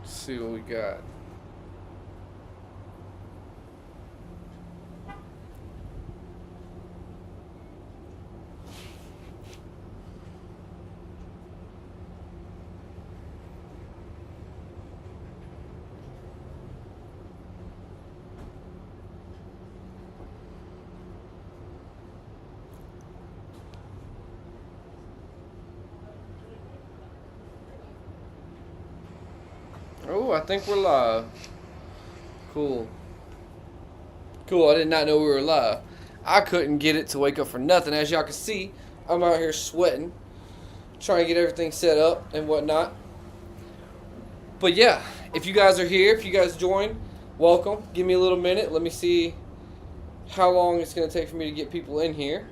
Let's see what we got. Oh, I think we're live. Cool. Cool, I did not know we were live. I couldn't get it to wake up for nothing. As y'all can see, I'm out here sweating, trying to get everything set up and whatnot. But yeah, if you guys are here, if you guys join, welcome. Give me a little minute. Let me see how long it's going to take for me to get people in here.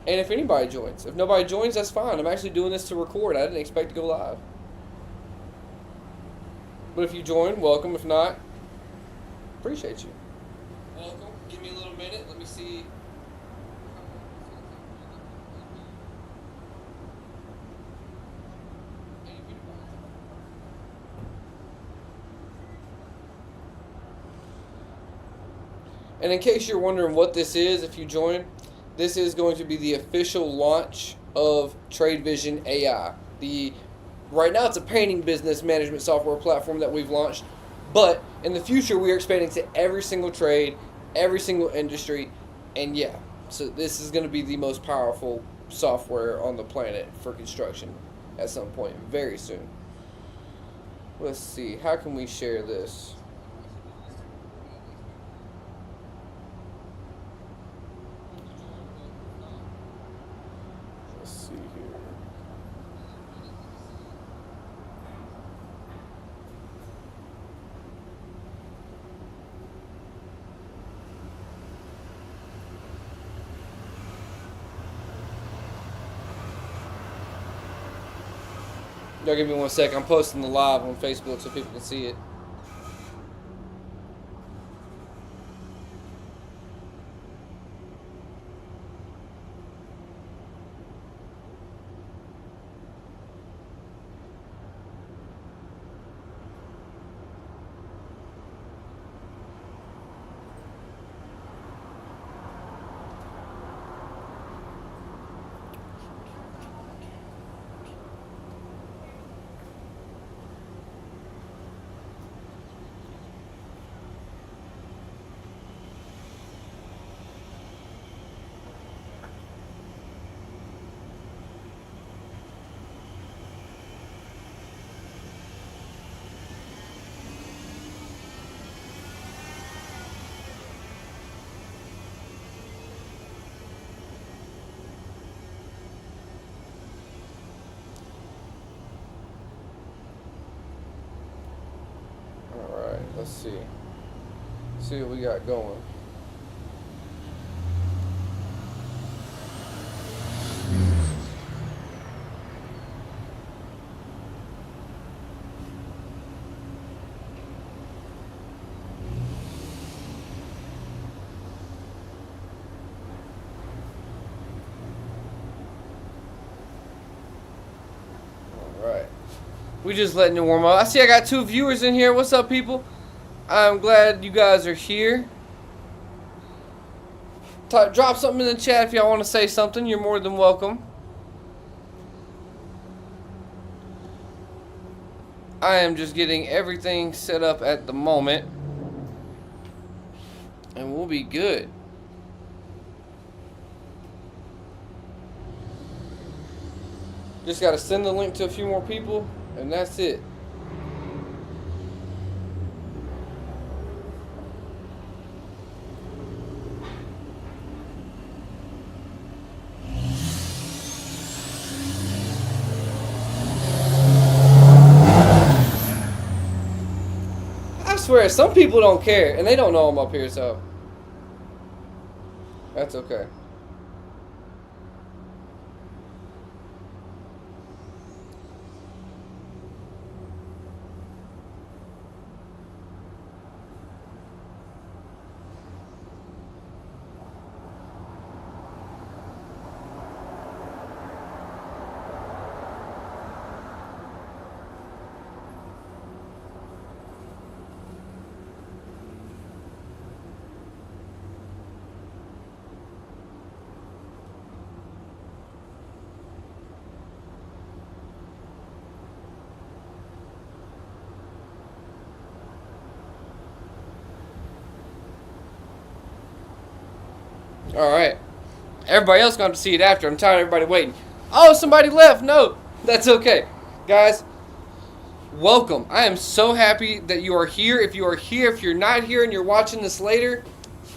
And if anybody joins. If nobody joins, that's fine. I'm actually doing this to record. I didn't expect to go live. But if you join, welcome. If not, appreciate you. Welcome. Give me a little minute. Let me see. And in case you're wondering what this is, if you join, this is going to be the official launch of TradeVisionAI. Right now it's a painting business management software platform that we've launched, but in the future we are expanding to every single trade, every single industry, and yeah, so this is going to be the most powerful software on the planet for construction at some point very soon. Let's see, how can we share this? Y'all give me 1 sec. I'm posting the live on Facebook so people can see it. Alright, let's see. See what we got going. Alright. We just letting it warm up. I see I got 2 viewers in here. What's up, people? I'm glad you guys are here. Drop something in the chat if y'all want to say something. You're more than welcome. I am just getting everything set up at the moment, and we'll be good. Just got to send the link to a few more people, and that's it. I swear, some people don't care, and they don't know I'm up here, so that's okay. All right. Everybody else going to see it after. I'm tired of everybody waiting. Oh, somebody left. No, that's okay. Guys, welcome. I am so happy that you are here. If you are here, if you're not here and you're watching this later,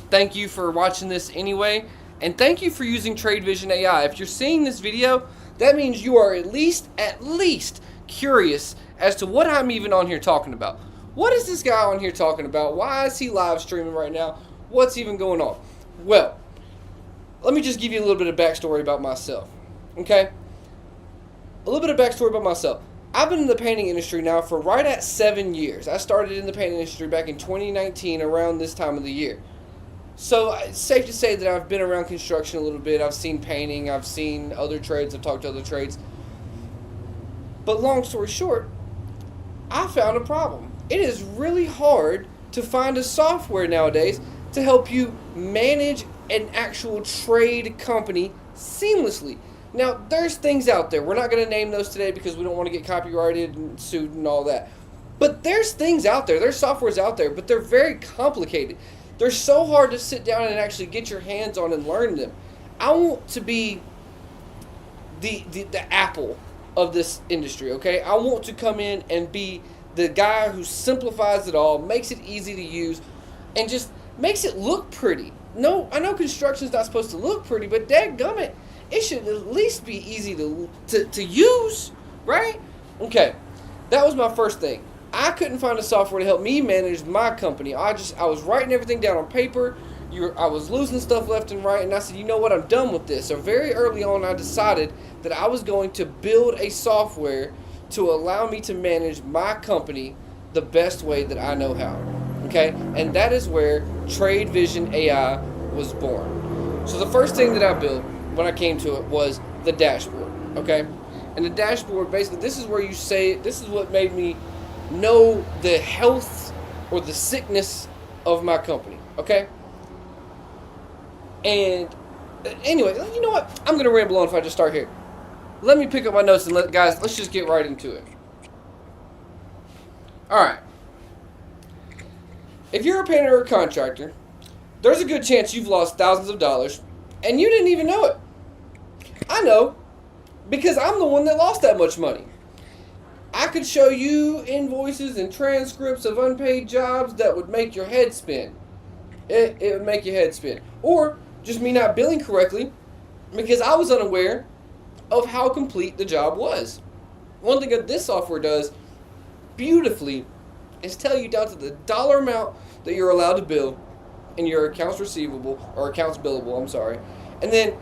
thank you for watching this anyway. And thank you for using TradeVisionAI. If you're seeing this video, that means you are at least curious as to what I'm even on here talking about. What is this guy on here talking about? Why is he live streaming right now? What's even going on? Well, let me just give you a little bit of backstory about myself. Okay? A little bit of backstory about myself. I've been in the painting industry now for right at 7 years. I started in the painting industry back in 2019 around this time of the year. So it's safe to say that I've been around construction a little bit. I've seen painting. I've seen other trades. I've talked to other trades. But long story short, I found a problem. It is really hard to find a software nowadays to help you manage an actual trade company seamlessly. Now, there's things out there. We're not going to name those today because we don't want to get copyrighted and sued and all that. But there's things out there. There's softwares out there, but they're very complicated. They're so hard to sit down and actually get your hands on and learn them. I want to be the Apple of this industry, okay? I want to come in and be the guy who simplifies it all, makes it easy to use, and just makes it look pretty. No, I know construction's not supposed to look pretty, but dadgummit, it should at least be easy to use, right? Okay, that was my first thing. I couldn't find a software to help me manage my company. I was writing everything down on paper. I was losing stuff left and right, and I said, you know what, I'm done with this. So very early on, I decided that I was going to build a software to allow me to manage my company the best way that I know how. Okay, and that is where TradeVisionAI was born. So the first thing that I built when I came to it was the dashboard. Okay, and the dashboard basically, this is where you say, this is what made me know the health or the sickness of my company. Okay. And anyway, you know what? I'm going to ramble on if I just start here. Let me pick up my notes and let's just get right into it. Alright. If you're a painter or a contractor, there's a good chance you've lost thousands of dollars and you didn't even know it. I know, because I'm the one that lost that much money. I could show you invoices and transcripts of unpaid jobs that would make your head spin. It would make your head spin. Or just me not billing correctly because I was unaware of how complete the job was. One thing that this software does beautifully is tell you down to the dollar amount that you're allowed to bill in your accounts receivable, or accounts billable, I'm sorry. And then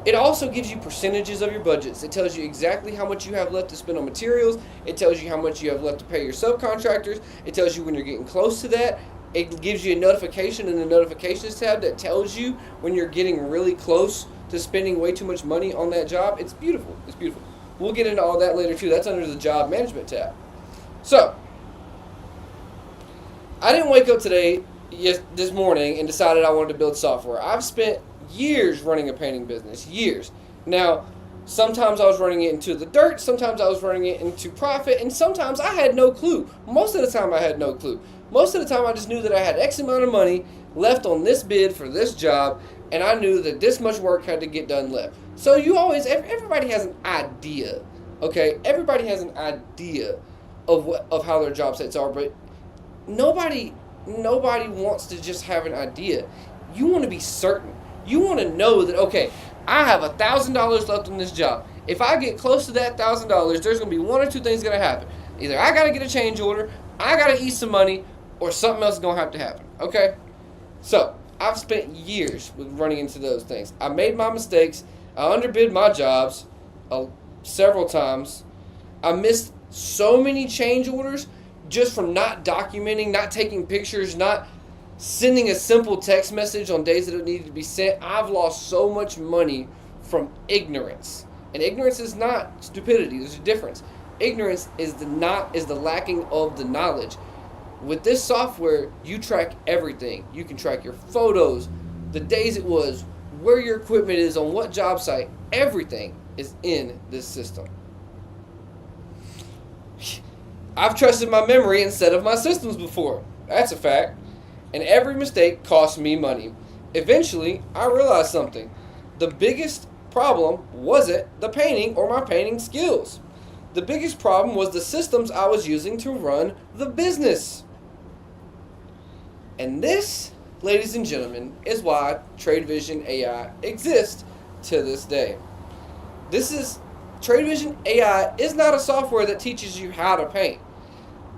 it also gives you percentages of your budgets. It tells you exactly how much you have left to spend on materials. It tells you how much you have left to pay your subcontractors. It tells you when you're getting close to that. It gives you a notification in the notifications tab that tells you when you're getting really close to spending way too much money on that job. It's beautiful. It's beautiful. We'll get into all that later too. That's under the job management tab. So, I didn't wake up this morning and decided I wanted to build software. I've spent years running a painting business. Years. Now, sometimes I was running it into the dirt. Sometimes I was running it into profit. And sometimes I had no clue. Most of the time I had no clue. Most of the time I just knew that I had X amount of money left on this bid for this job, and I knew that this much work had to get done left. So everybody has an idea, okay? Everybody has an idea of how their job sites are, but nobody wants to just have an idea. You want to be certain. You want to know that, okay, I have $1,000 left on this job. If I get close to that $1,000, there's going to be one or two things going to happen. Either I got to get a change order, I got to eat some money, or something else is going to have to happen, okay? So, I've spent years with running into those things. I made my mistakes. I underbid my jobs several times. I missed so many change orders just from not documenting, not taking pictures, not sending a simple text message on days that it needed to be sent. I've lost so much money from ignorance. And ignorance is not stupidity. There's a difference. Ignorance is the lacking of the knowledge. With this software, you track everything. You can track your photos, the days it was, where your equipment is, on what job site. Everything is in this system. I've trusted my memory instead of my systems before. That's a fact. And every mistake costs me money. Eventually, I realized something. The biggest problem wasn't the painting or my painting skills. The biggest problem was the systems I was using to run the business. And this, ladies and gentlemen, is why TradeVisionAI exists to this day. TradeVisionAI is not a software that teaches you how to paint.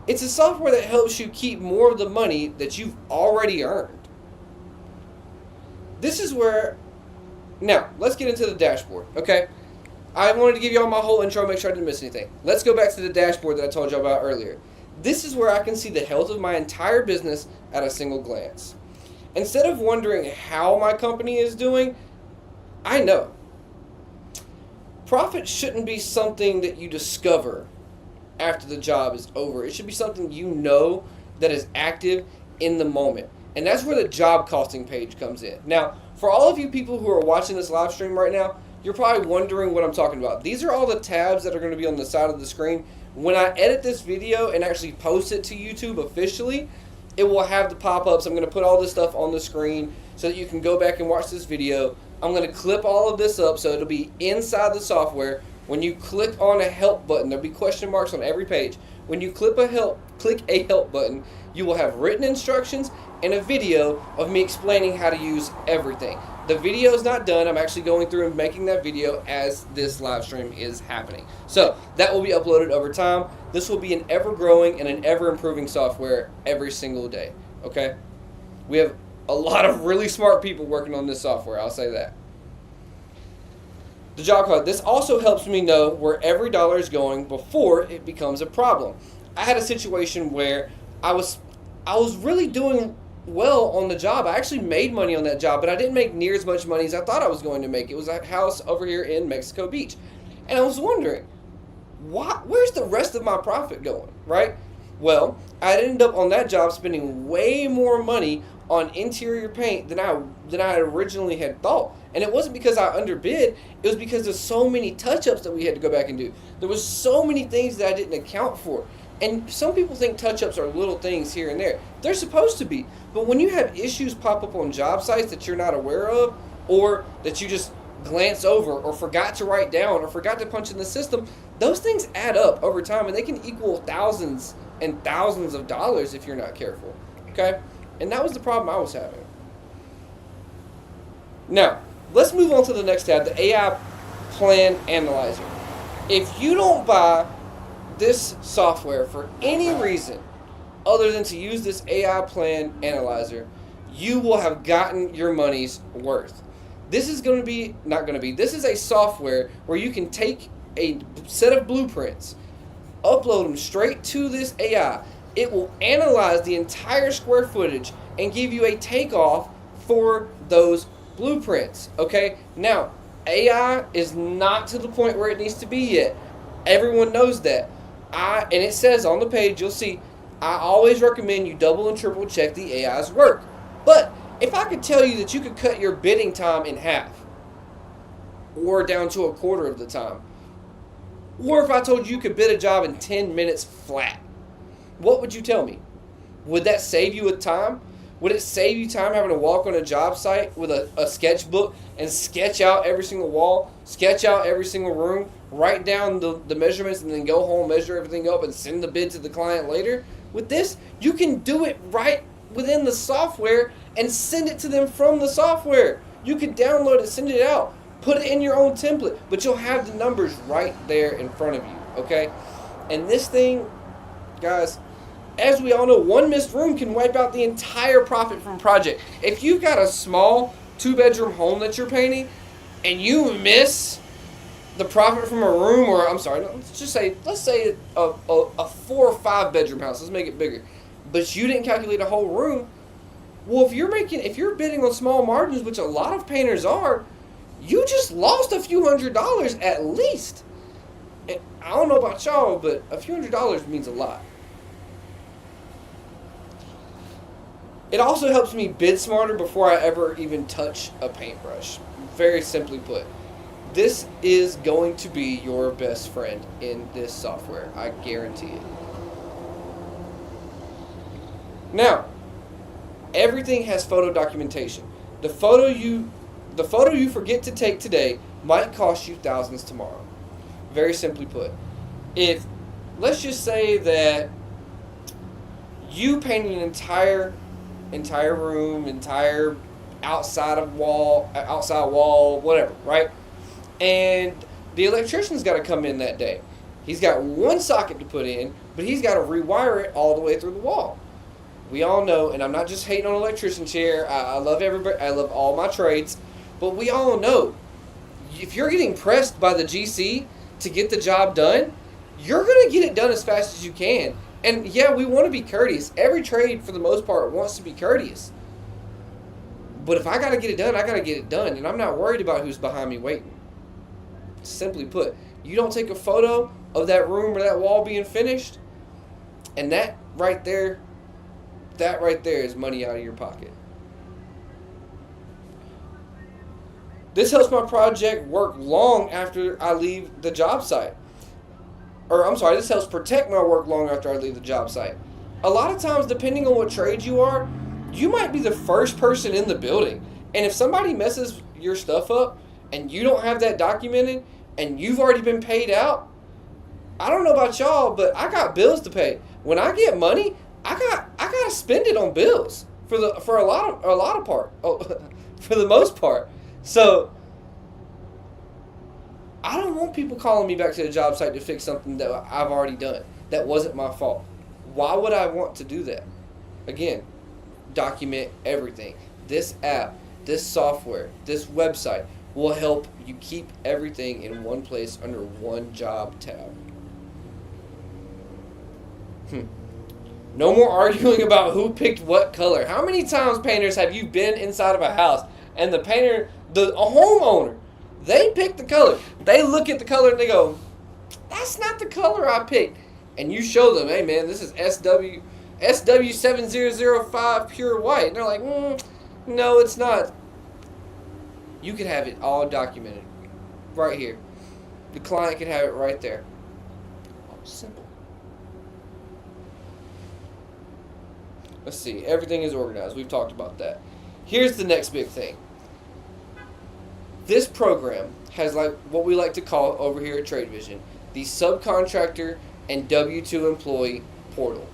It's a software that helps you keep more of the money that you've already earned. This is where, now, let's get into the dashboard, okay? I wanted to give y'all my whole intro, make sure I didn't miss anything. Let's go back to the dashboard that I told y'all about earlier. This is where I can see the health of my entire business at a single glance. Instead of wondering how my company is doing, I know. Profit shouldn't be something that you discover after the job is over. It should be something you know that is active in the moment. And that's where the job costing page comes in. Now, for all of you people who are watching this live stream right now, you're probably wondering what I'm talking about. These are all the tabs that are going to be on the side of the screen. When I edit this video and actually post it to YouTube officially, it will have the pop-ups. I'm going to put all this stuff on the screen so that you can go back and watch this video. I'm going to clip all of this up so it'll be inside the software. When you click on a help button, there'll be question marks on every page. When you click a help button, you will have written instructions and a video of me explaining how to use everything. The video is not done. I'm actually going through and making that video as this live stream is happening. So that will be uploaded over time. This will be an ever-growing and an ever-improving software every single day, okay? We have a lot of really smart people working on this software, I'll say that. The job card. This also helps me know where every dollar is going before it becomes a problem. I had a situation where I was really doing well on the job. I actually made money on that job, but I didn't make near as much money as I thought I was going to make. It was a house over here in Mexico Beach. And I was wondering, where's the rest of my profit going, right? Well, I ended up on that job spending way more money on interior paint than I originally had thought. And it wasn't because I underbid, it was because there's so many touch-ups that we had to go back and do. There was so many things that I didn't account for. And some people think touch-ups are little things here and there. They're supposed to be. But when you have issues pop up on job sites that you're not aware of, or that you just glance over, or forgot to write down, or forgot to punch in the system, those things add up over time, and they can equal thousands and thousands of dollars if you're not careful. Okay? And that was the problem I was having. Now, let's move on to the next tab, the AI Plan Analyzer. If you don't buy this software for any reason other than to use this AI Plan Analyzer, you will have gotten your money's worth. This is this is a software where you can take a set of blueprints, upload them straight to this AI. It will analyze the entire square footage and give you a takeoff for those blueprints. Okay? Now, AI is not to the point where it needs to be yet. Everyone knows that. And it says on the page, you'll see, I always recommend you double and triple check the AI's work. But if I could tell you that you could cut your bidding time in half, or down to a quarter of the time, or if I told you could bid a job in 10 minutes flat, what would you tell me? Would that save you a time? Would it save you time having to walk on a job site with a sketchbook and sketch out every single wall, sketch out every single room, write down the measurements, and then go home, measure everything up, and send the bid to the client later? With this, you can do it right within the software and send it to them from the software. You can download it, send it out, put it in your own template, but you'll have the numbers right there in front of you, okay? And this thing, guys, as we all know, one missed room can wipe out the entire profit from a project. If you've got a small 2-bedroom home that you're painting and you miss the profit from a room, or let's say a 4 or 5 bedroom house, let's make it bigger, but you didn't calculate a whole room, well, if you're bidding on small margins, which a lot of painters are, you just lost a few $100s at least. And I don't know about y'all, but a few $100s means a lot. It also helps me bid smarter before I ever even touch a paintbrush. Very simply put, this is going to be your best friend in this software. I guarantee it. Now, everything has photo documentation. The photo you forget to take today might cost you thousands tomorrow. Very simply put, if let's just say that you painted an entire room, entire outside wall, whatever, right? And the electrician's got to come in that day. He's got one socket to put in, but he's got to rewire it all the way through the wall. We all know, and I'm not just hating on electricians here. I love everybody. I love all my trades, but we all know if you're getting pressed by the GC to get the job done, you're going to get it done as fast as you can. And yeah, we want to be courteous. Every trade, for the most part, wants to be courteous. But if I got to get it done, I got to get it done, and I'm not worried about who's behind me waiting. Simply put, you don't take a photo of that room or that wall being finished, and that right there is money out of your pocket. This helps my project work long after I leave the job site. This helps protect my work long after I leave the job site. A lot of times, depending on what trade you are, you might be the first person in the building. And if somebody messes your stuff up and you don't have that documented and you've already been paid out, I don't know about y'all, but I got bills to pay. When I get money, I gotta spend it on bills for the most part. So I don't want people calling me back to the job site to fix something that I've already done. That wasn't my fault. Why would I want to do that? Again, document everything. This app, this software, this website will help you keep everything in one place under one job tab. No more arguing about who picked what color. How many times, painters, have you been inside of a house and the painter, a homeowner, they pick the color. They look at the color and they go, that's not the color I picked. And you show them, hey man, this is SW7005 pure white. And they're like, no, it's not. You could have it all documented right here. The client could have it right there. Simple. Let's see. Everything is organized. We've talked about that. Here's the next big thing. This program has what we like to call over here at TradeVision the subcontractor and W-2 employee portal.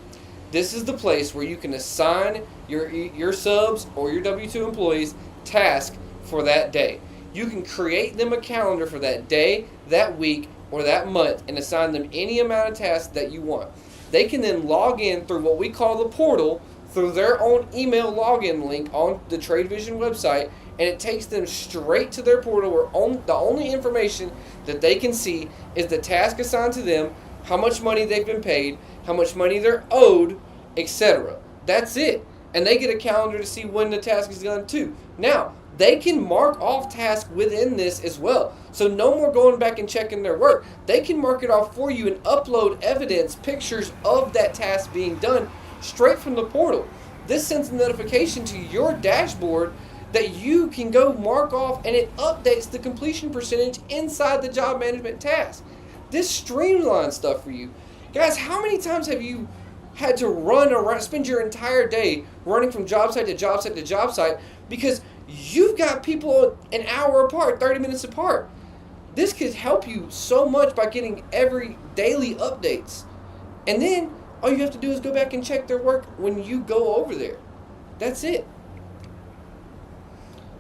This is the place where you can assign your subs or your W-2 employees tasks for that day. You can create them a calendar for that day, that week, or that month and assign them any amount of tasks that you want. They can then log in through what we call the portal through their own email login link on the TradeVision website, and it takes them straight to their portal where the only information that they can see is the task assigned to them, how much money they've been paid, how much money they're owed, etc. That's it. And they get a calendar to see when the task is done too. Now, they can mark off tasks within this as well. So no more going back and checking their work. They can mark it off for you and upload evidence, pictures of that task being done straight from the portal. This sends a notification to your dashboard that you can go mark off, and it updates the completion percentage inside the job management task. This streamlines stuff for you. Guys, how many times have you had to run around, spend your entire day running from job site to job site to job site because you've got people an hour apart, 30 minutes apart? This could help you so much by getting every daily updates. And then all you have to do is go back and check their work when you go over there. That's it.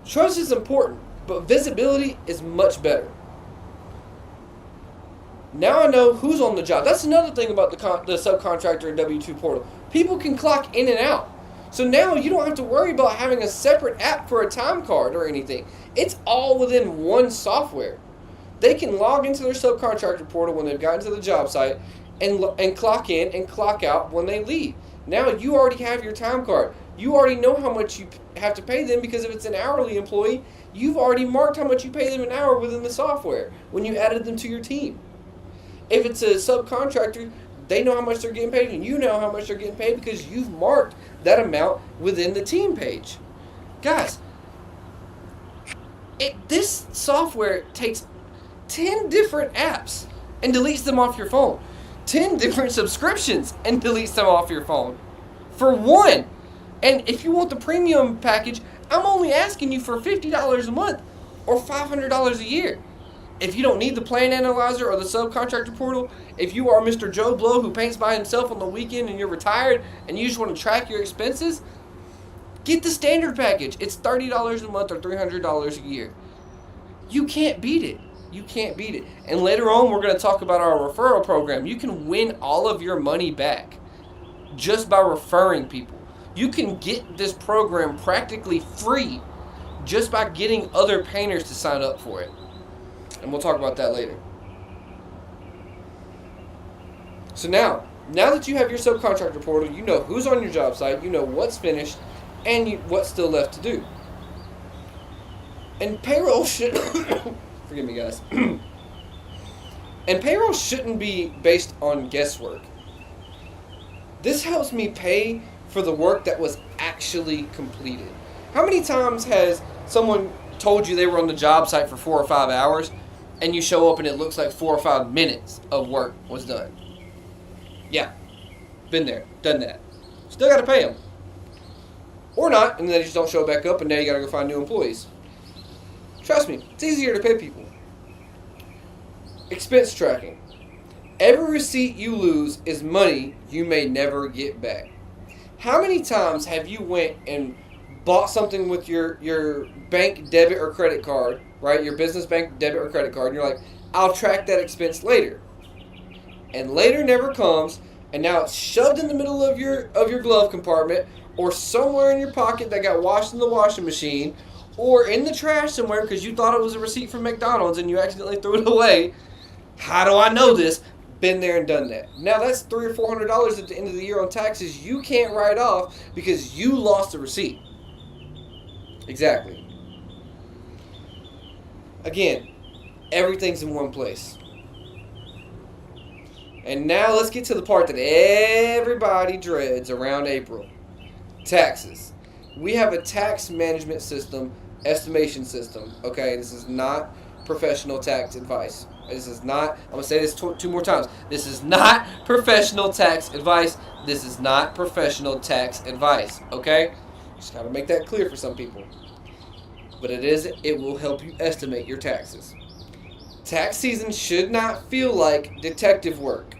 Trust is important, but visibility is much better. Now I know who's on the job. That's another thing about the subcontractor and W-2 portal. People can clock in and out. So now you don't have to worry about having a separate app for a time card or anything. It's all within one software. They can log into their subcontractor portal when they've gotten to the job site and clock in and clock out when they leave. Now you already have your time card. You already know how much you have to pay them, because if it's an hourly employee, you've already marked how much you pay them an hour within the software when you added them to your team. If it's a subcontractor, they know how much they're getting paid, and you know how much they're getting paid because you've marked that amount within the team page. Guys, this software takes 10 different apps and deletes them off your phone. 10 different subscriptions and deletes them off your phone for one. And if you want the premium package, I'm only asking you for $50 a month or $500 a year. If you don't need the plan analyzer or the subcontractor portal, if you are Mr. Joe Blow who paints by himself on the weekend and you're retired and you just want to track your expenses, get the standard package. It's $30 a month or $300 a year. You can't beat it. You can't beat it. And later on, we're going to talk about our referral program. You can win all of your money back just by referring people. You can get this program practically free just by getting other painters to sign up for it. And we'll talk about that later. So now that you have your subcontractor portal, you know who's on your job site, you know what's finished, and what's still left to do. And payroll should, forgive me guys, and payroll shouldn't be based on guesswork. This helps me pay for the work that was actually completed. How many times has someone told you they were on the job site for 4 or 5 hours, and you show up and it looks like 4 or 5 minutes of work was done? Yeah, been there, done that. Still got to pay them. Or not, and then they just don't show back up, and now you got to go find new employees. Trust me, it's easier to pay people. Expense tracking. Every receipt you lose is money you may never get back. How many times have you went and bought something with your bank debit or credit card, right? Your business bank debit or credit card, and you're like, I'll track that expense later. And later never comes, and now it's shoved in the middle of your glove compartment, or somewhere in your pocket that got washed in the washing machine, or in the trash somewhere because you thought it was a receipt from McDonald's and you accidentally threw it away. How do I know this? Been there and done that. Now that's $300 or $400 at the end of the year on taxes you can't write off because you lost the receipt. Exactly. Again, everything's in one place. And now let's get to the part that everybody dreads around April. Taxes. We have a tax management system, estimation system. Okay, this is not professional tax advice. This is not, I'm going to say this two more times. This is not professional tax advice. This is not professional tax advice. Okay? Just got to make that clear for some people. But it will help you estimate your taxes. Tax season should not feel like detective work.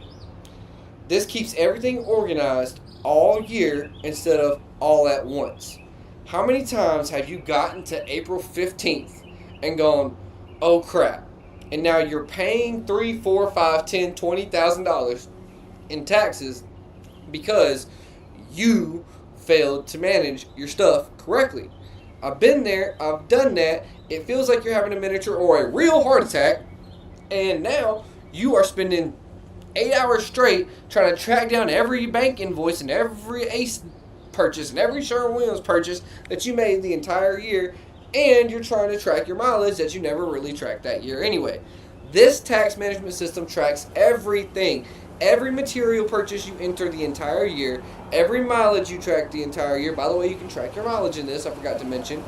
This keeps everything organized all year instead of all at once. How many times have you gotten to April 15th and gone, oh crap, and now you're paying $3, $4, $5, $10, $20,000 in taxes because you failed to manage your stuff correctly? I've been there, I've done that. It feels like you're having a miniature or a real heart attack, and now you are spending 8 hours straight trying to track down every bank invoice and every Ace purchase and every Sherwin-Williams purchase that you made the entire year, and you're trying to track your mileage that you never really tracked that year anyway. This tax management system tracks everything. Every material purchase you enter the entire year, every mileage you track the entire year. By the way, you can track your mileage in this, I forgot to mention.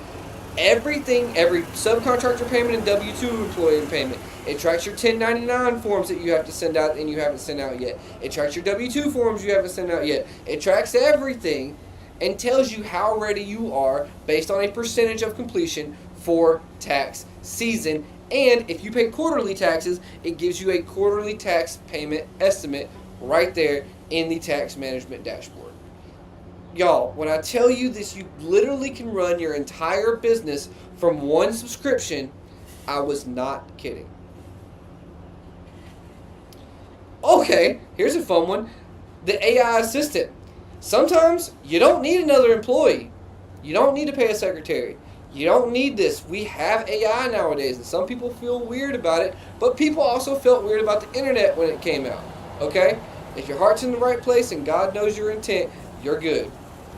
Everything, every subcontractor payment and W-2 employee payment. It tracks your 1099 forms that you have to send out and you haven't sent out yet. It tracks your W-2 forms you haven't sent out yet. It tracks everything and tells you how ready you are based on a percentage of completion for tax season. And if you pay quarterly taxes, it gives you a quarterly tax payment estimate right there in the tax management dashboard. Y'all, when I tell you this, you literally can run your entire business from one subscription. I was not kidding. Okay, here's a fun one. The AI assistant. Sometimes you don't need another employee. You don't need to pay a secretary. You don't need this. We have AI nowadays, and some people feel weird about it, but people also felt weird about the internet when it came out. Okay? If your heart's in the right place and God knows your intent, you're good.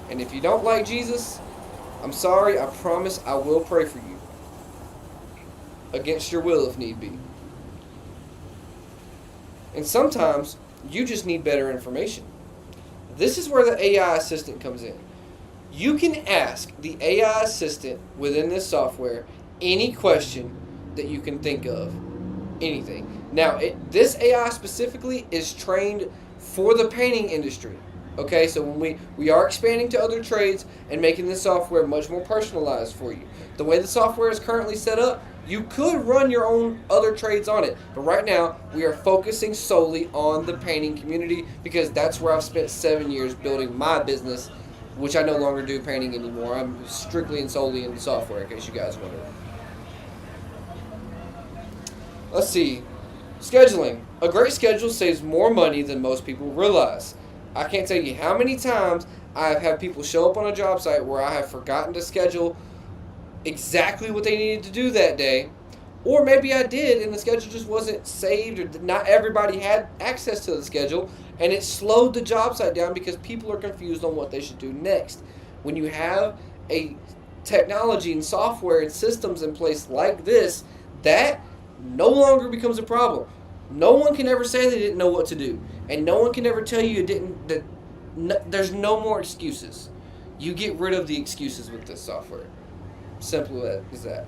And if you don't like Jesus, I'm sorry, I promise I will pray for you. Against your will if need be. And sometimes you just need better information. This is where the AI assistant comes in. You can ask the AI assistant within this software any question that you can think of. Anything. Now, this AI specifically is trained for the painting industry. Okay, so when we are expanding to other trades and making the software much more personalized for you. The way the software is currently set up, you could run your own other trades on it. But right now, we are focusing solely on the painting community because that's where I've spent 7 years building my business, which I no longer do painting anymore. I'm strictly and solely in the software, in case you guys wonder. Let's see. Scheduling. A great schedule saves more money than most people realize. I can't tell you how many times I've had people show up on a job site where I have forgotten to schedule exactly what they needed to do that day, or maybe I did and the schedule just wasn't saved, or not everybody had access to the schedule, and it slowed the job site down because people are confused on what they should do next. When you have a technology and software and systems in place like this, that no longer becomes a problem. No one can ever say they didn't know what to do, and no one can ever tell you it didn't. There's no more excuses. You get rid of the excuses with this software. Simple as that.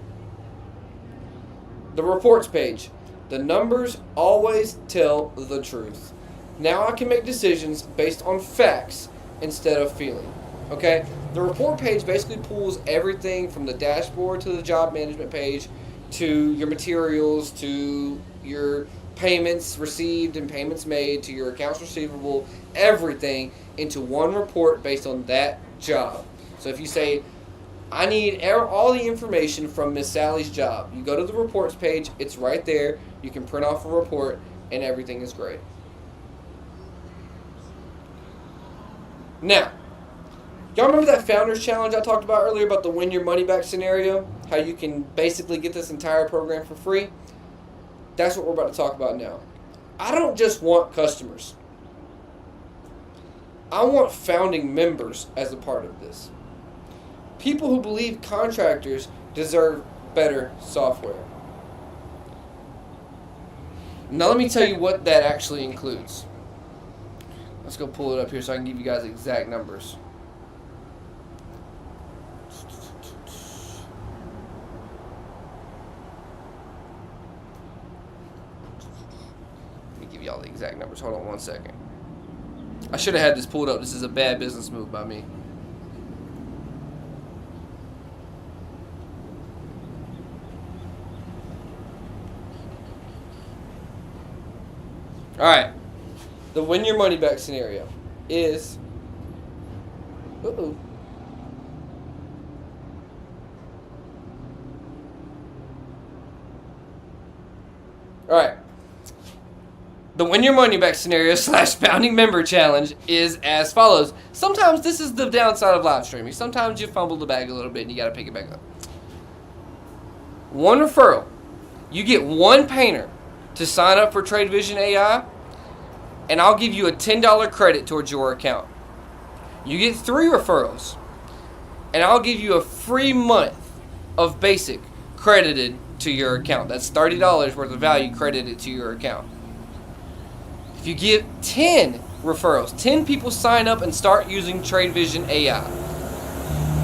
The reports page. The numbers always tell the truth. Now I can make decisions based on facts instead of feeling. Okay? The report page basically pulls everything from the dashboard to the job management page to your materials to your payments received and payments made to your accounts receivable, everything into one report based on that job. So if you say, I need all the information from Miss Sally's job, you go to the reports page, it's right there, you can print off a report, and everything is great. Now, y'all remember that Founders Challenge I talked about earlier about the win your money back scenario? How you can basically get this entire program for free? That's what we're about to talk about now. I don't just want customers. I want founding members as a part of this. People who believe contractors deserve better software. Now let me tell you what that actually includes. Let's go pull it up here so I can give you guys exact numbers. Y'all the exact numbers. Hold on one second. I should have had this pulled up. This is a bad business move by me. Alright. The win your money back scenario is Alright. The win your money back scenario / founding member challenge is as follows. Sometimes this is the downside of live streaming. Sometimes you fumble the bag a little bit and you got to pick it back up. One referral. You get one painter to sign up for TradeVisionAI, and I'll give you a $10 credit towards your account. You get 3 referrals, and I'll give you a free month of basic credited to your account. That's $30 worth of value credited to your account. If you get 10 referrals, 10 people sign up and start using TradeVisionAI,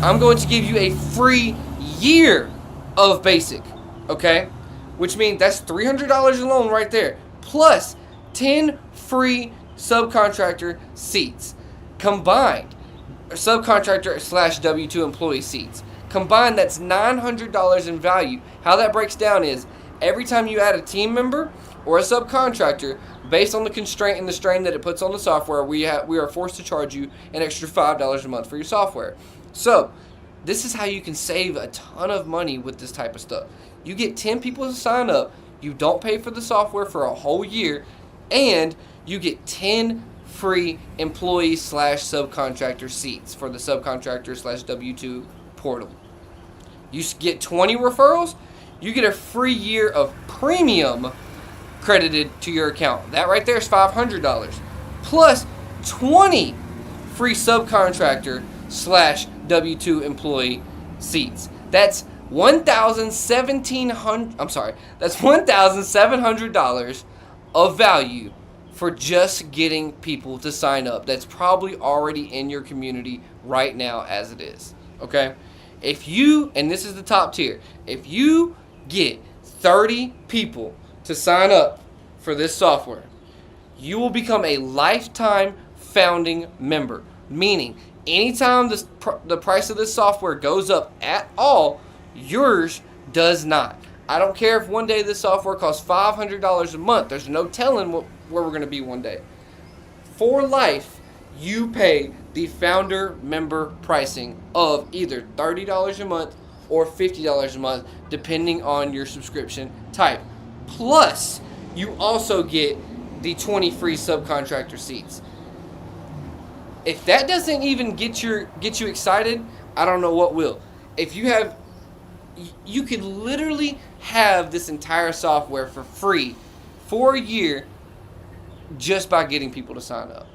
I'm going to give you a free year of basic, okay? Which means that's $300 alone right there, plus 10 free subcontractor seats, combined, subcontractor / W-2 employee seats. Combined, that's $900 in value. How that breaks down is every time you add a team member or a subcontractor, based on the constraint and the strain that it puts on the software, we are forced to charge you an extra $5 a month for your software. So, this is how you can save a ton of money with this type of stuff. You get 10 people to sign up, you don't pay for the software for a whole year, and you get 10 free employee / subcontractor seats for the subcontractor / W-2 portal. You get 20 referrals, you get a free year of premium credited to your account. That right there is $500. Plus 20 free subcontractor / W-2 employee seats. That's $1,700 of value for just getting people to sign up. That's probably already in your community right now as it is. Okay? If you, and this is the top tier, if you get 30 people to sign up for this software, you will become a lifetime founding member. Meaning, anytime the price of this software goes up at all, yours does not. I don't care if one day this software costs $500 a month. There's no telling where we're going to be one day. For life, you pay the founder member pricing of either $30 a month or $50 a month, depending on your subscription type. Plus, you also get the 20 free subcontractor seats. If that doesn't even get you excited, I don't know what will. You could literally have this entire software for free for a year just by getting people to sign up.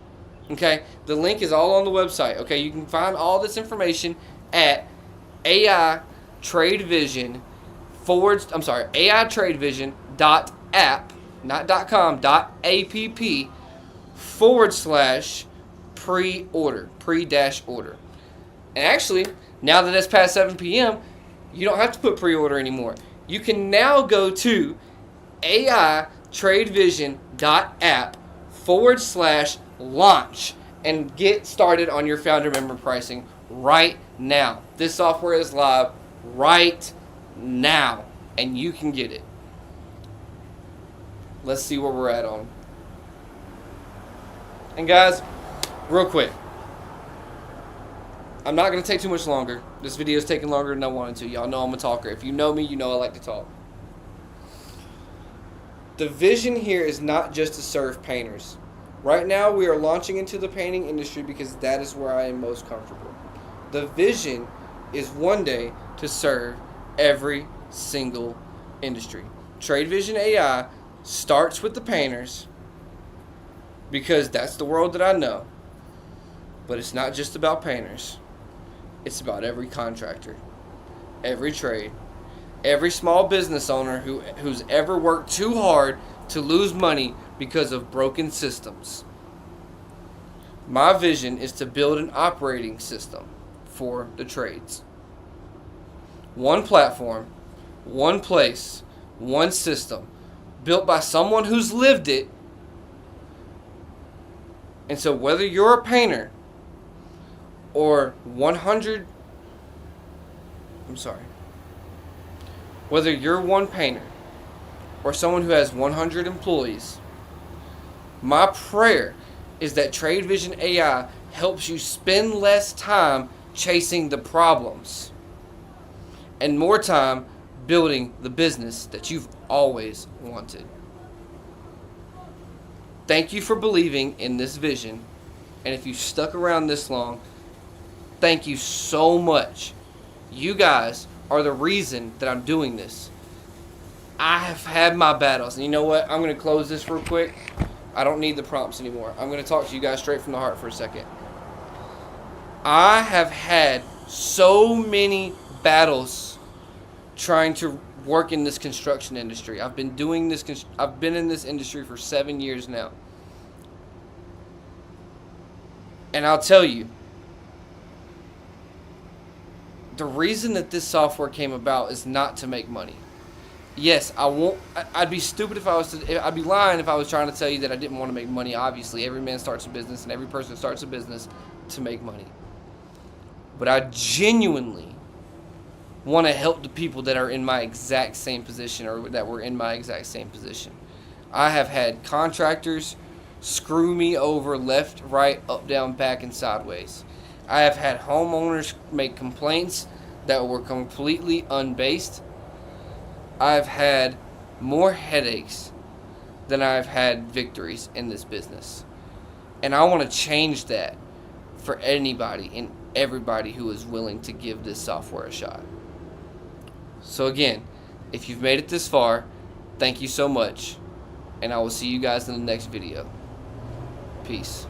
Okay? The link is all on the website. Okay? You can find all this information at AITradeVision.app, not .com, .app/ pre-order. And actually, now that it's past 7 p.m., you don't have to put pre-order anymore. You can now go to AITradeVision.app/launch and get started on your founder member pricing right now. This software is live right now, and you can get it. Let's see where we're at on. And guys, real quick, I'm not going to take too much longer. This video is taking longer than I wanted to. Y'all know I'm a talker. If you know me, you know I like to talk. The vision here is not just to serve painters. Right now, we are launching into the painting industry because that is where I am most comfortable. The vision is one day to serve every single industry. TradeVisionAI starts with the painters because that's the world that I know. But it's not just about painters. It's about every contractor, every trade, every small business owner who's ever worked too hard to lose money because of broken systems. My vision is to build an operating system for the trades. One platform, one place, one system, built by someone who's lived it. And so whether you're a painter or whether you're one painter or someone who has 100 employees, my prayer is that TradeVisionAI helps you spend less time chasing the problems and more time building the business that you've always wanted. Thank you for believing in this vision. And if you stuck around this long, thank you so much. You guys are the reason that I'm doing this. I have had my battles. And you know what? I'm going to close this real quick. I don't need the prompts anymore. I'm going to talk to you guys straight from the heart for a second. I have had so many battles trying to work in this construction industry. I've been in this industry for 7 years now. And I'll tell you, the reason that this software came about is not to make money. Yes, I'd be stupid if I'd be lying if I was trying to tell you that I didn't want to make money. Obviously, every man starts a business and every person starts a business to make money. But I genuinely want to help the people that are in my exact same position or that were in my exact same position. I have had contractors screw me over left, right, up, down, back, and sideways. I have had homeowners make complaints that were completely unbased. I've had more headaches than I've had victories in this business. And I want to change that for anybody and everybody who is willing to give this software a shot. So again, if you've made it this far, thank you so much. And I will see you guys in the next video. Peace.